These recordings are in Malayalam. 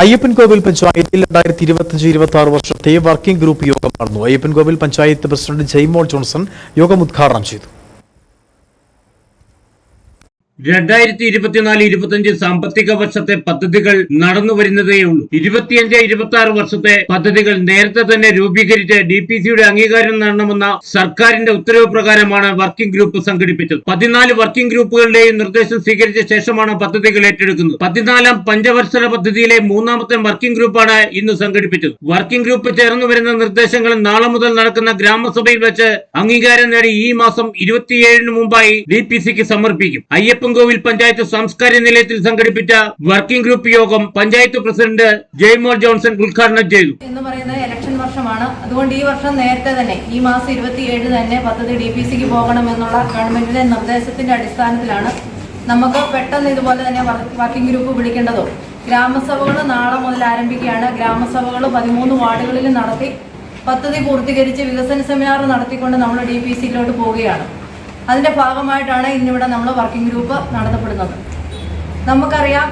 അയ്യപ്പൻകോവിൽ പഞ്ചായത്തിൽ 2025-26 വർഷത്തെ വർക്കിംഗ് ഗ്രൂപ്പ് യോഗം നടന്നു. അയ്യപ്പൻകോവിൽ പഞ്ചായത്ത് പ്രസിഡന്റ് ജെയ്മോൾ ജോൺസൺ യോഗം ഉദ്ഘാടനം ചെയ്തു. 2024-25 സാമ്പത്തിക വർഷത്തെ പദ്ധതികൾ നടന്നു വരുന്നതേയുള്ളൂ. 25-26 വർഷത്തെ പദ്ധതികൾ നേരത്തെ തന്നെ രൂപീകരിച്ച് DPCയുടെ അംഗീകാരം നേടണമെന്ന സർക്കാരിന്റെ ഉത്തരവ് പ്രകാരമാണ് വർക്കിംഗ് ഗ്രൂപ്പ് സംഘടിപ്പിച്ചത്. 14 വർക്കിംഗ് ഗ്രൂപ്പുകളുടെയും നിർദ്ദേശം സ്വീകരിച്ച ശേഷമാണ് പദ്ധതികൾ ഏറ്റെടുക്കുന്നത്. 14ാം പഞ്ചവത്സര പദ്ധതിയിലെ 3ാമത്തെ വർക്കിംഗ് ഗ്രൂപ്പാണ് ഇന്ന് സംഘടിപ്പിച്ചത്. വർക്കിംഗ് ഗ്രൂപ്പ് ചേർന്നു വരുന്ന നിർദ്ദേശങ്ങൾ നാളെ മുതൽ നടക്കുന്ന ഗ്രാമസഭയിൽ വെച്ച് അംഗീകാരം നേടി ഈ മാസം 27-ന് മുമ്പായി DPCക്ക് സമർപ്പിക്കും. അയ്യപ്പൻകോവിൽ പഞ്ചായത്ത് സാംസ്കാരിക നിലയത്തിൽ സംഘടിപ്പിച്ച വർക്കിംഗ് ഗ്രൂപ്പ് യോഗം പഞ്ചായത്ത് പ്രസിഡന്റ് ജെയ്മോൾ ജോൺസൺ ഉദ്ഘാടനം ചെയ്തു. എന്ന് പറയുന്നത് ഇലക്ഷൻ വർഷമാണ്. അതുകൊണ്ട് ഈ വർഷം നേരത്തെ തന്നെ ഈ മാസം 27 തന്നെ പദ്ധതി DPCക്ക് പോകണമെന്നുള്ള ഗവൺമെന്റിന്റെ നിർദ്ദേശത്തിന്റെ അടിസ്ഥാനത്തിലാണ് നമുക്ക് പെട്ടെന്ന് ഇതുപോലെ തന്നെ വർക്കിംഗ് ഗ്രൂപ്പ് വിളിക്കേണ്ടതോ. ഗ്രാമസഭകൾ നാളെ മുതൽ ആരംഭിക്കുകയാണ്. ഗ്രാമസഭകൾ 13 വാർഡുകളിൽ നടത്തി പദ്ധതി പൂർത്തീകരിച്ച് വികസന സെമിനാർ നടത്തിക്കൊണ്ട് നമ്മൾ DPCയിലോട്ട് പോവുകയാണ്. അതിന്റെ ഭാഗമായിട്ടാണ് ഇന്നിവിടെ നമ്മൾ വർക്കിംഗ് ഗ്രൂപ്പ് നടത്തപ്പെടുന്നത്. നമുക്കറിയാം,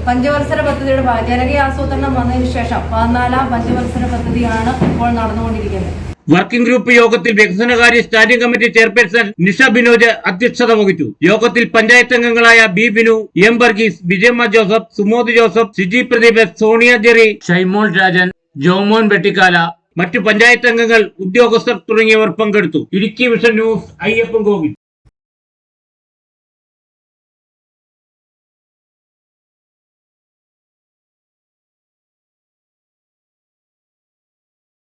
പഞ്ചവത്സര പദ്ധതിയുടെ ജനകീയ ആസൂത്രണം വന്നതിന് ശേഷം 14ാം പഞ്ചവത്സര പദ്ധതിയാണ് ഇപ്പോൾ നടന്നുകൊണ്ടിരിക്കുന്നത്. വർക്കിംഗ് ഗ്രൂപ്പ് യോഗത്തിൽ വികസനകാര്യ standing committee chairperson Nisha Binoj അധ്യക്ഷത വഹിച്ചു. യോഗത്തിൽ പഞ്ചായത്ത് അംഗങ്ങളായ ബി ബിനു, എം വർഗീസ്, വിജയമ്മ ജോസഫ്, സുമോദ് ജോസഫ്, സിജി പ്രദീപ്, സോണിയ ജെറി, ഷൈമോൾ രാജൻ, ജോമോൻ വെട്ടിക്കാല, മറ്റു പഞ്ചായത്ത് അംഗങ്ങൾ, ഉദ്യോഗസ്ഥർ തുടങ്ങിയവർ പങ്കെടുത്തു. Idukki vision news, Ayyappancoil.